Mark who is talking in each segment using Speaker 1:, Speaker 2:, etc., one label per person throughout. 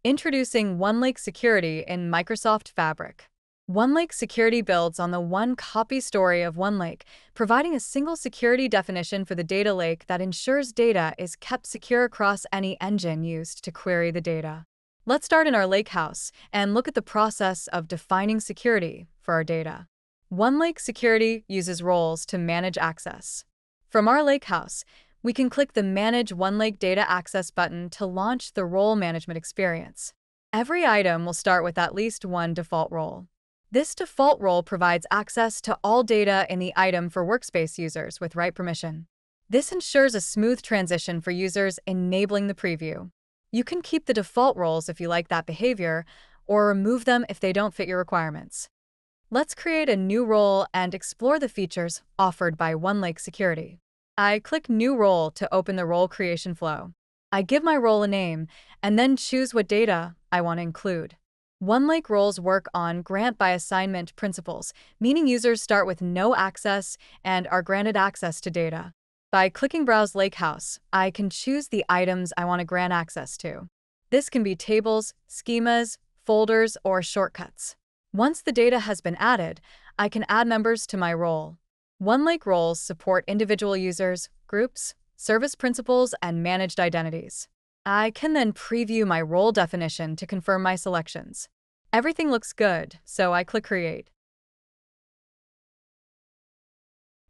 Speaker 1: Introducing OneLake Security in Microsoft Fabric. OneLake Security builds on the one-copy story of OneLake, providing a single security definition for the data lake that ensures data is kept secure across any engine used to query the data. Let's start in our lakehouse and look at the process of defining security for our data. OneLake Security uses roles to manage access. From our lakehouse, we can click the Manage OneLake Data Access button to launch the role management experience. Every item will start with at least one default role. This default role provides access to all data in the item for workspace users with right permission. This ensures a smooth transition for users enabling the preview. You can keep the default roles if you like that behavior, or remove them if they don't fit your requirements. Let's create a new role and explore the features offered by OneLake Security. I click New Role to open the role creation flow. I give my role a name and then choose what data I want to include. OneLake roles work on grant by assignment principles, meaning users start with no access and are granted access to data. By clicking Browse Lakehouse, I can choose the items I want to grant access to. This can be tables, schemas, folders, or shortcuts. Once the data has been added, I can add members to my role. OneLake roles support individual users, groups, service principals, and managed identities. I can then preview my role definition to confirm my selections. Everything looks good, so I click Create.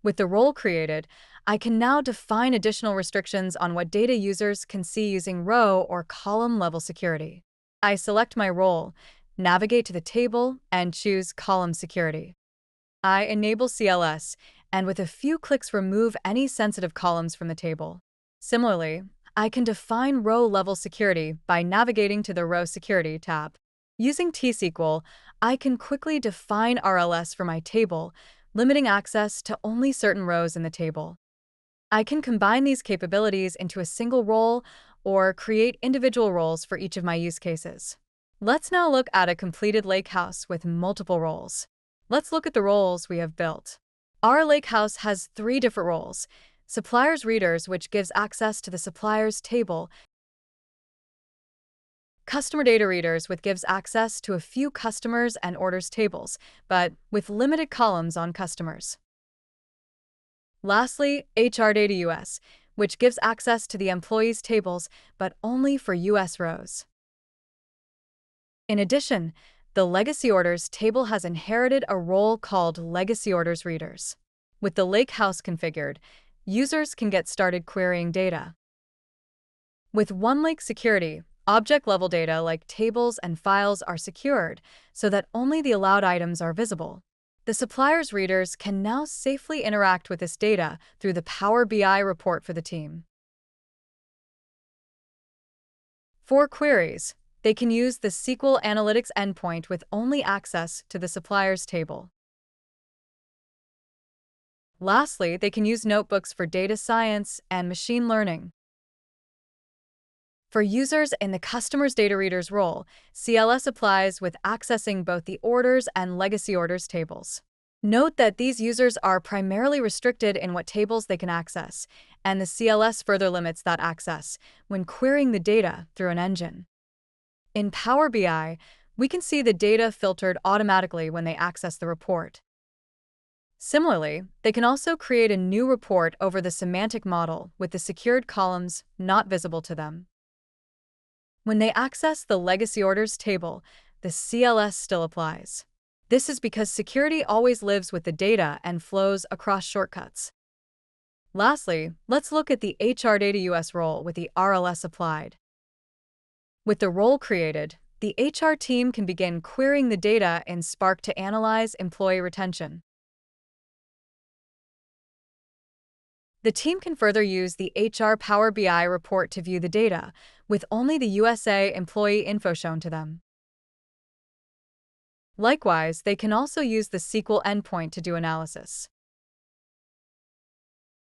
Speaker 1: With the role created, I can now define additional restrictions on what data users can see using row or column level security. I select my role, navigate to the table, and choose Column Security. I enable CLS, and with a few clicks remove any sensitive columns from the table. Similarly, I can define row-level security by navigating to the Row Security tab. Using T-SQL, I can quickly define RLS for my table, limiting access to only certain rows in the table. I can combine these capabilities into a single role or create individual roles for each of my use cases. Let's now look at a completed lakehouse with multiple roles. Let's look at the roles we have built. Our lakehouse has 3 different roles: suppliers readers, which gives access to the suppliers table; customer data readers, which gives access to a few customers and orders tables, but with limited columns on customers. Lastly, HR data US, which gives access to the employees tables, but only for US rows. In addition, the Legacy Orders table has inherited a role called Legacy Orders Readers. With the lakehouse configured, users can get started querying data. With OneLake Security, object-level data like tables and files are secured so that only the allowed items are visible. The suppliers readers can now safely interact with this data through the Power BI report for the team. For queries, they can use the SQL Analytics endpoint with only access to the suppliers table. Lastly, they can use notebooks for data science and machine learning. For users in the customer's data readers role, CLS applies with accessing both the orders and legacy orders tables. Note that these users are primarily restricted in what tables they can access, and the CLS further limits that access when querying the data through an engine. In Power BI, we can see the data filtered automatically when they access the report. Similarly, they can also create a new report over the semantic model with the secured columns not visible to them. When they access the legacy orders table, the CLS still applies. This is because security always lives with the data and flows across shortcuts. Lastly, let's look at the HR data US role with the RLS applied. With the role created, the HR team can begin querying the data in Spark to analyze employee retention. The team can further use the HR Power BI report to view the data, with only the USA employee info shown to them. Likewise, they can also use the SQL endpoint to do analysis.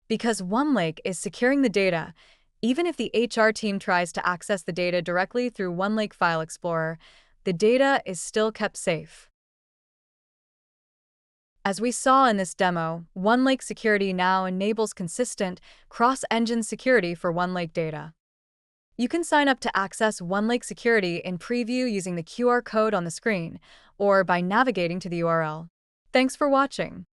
Speaker 1: Because OneLake is securing the data, even if the HR team tries to access the data directly through OneLake File Explorer, the data is still kept safe. As we saw in this demo, OneLake Security now enables consistent, cross-engine security for OneLake data. You can sign up to access OneLake Security in preview using the QR code on the screen or by navigating to the URL. Thanks for watching.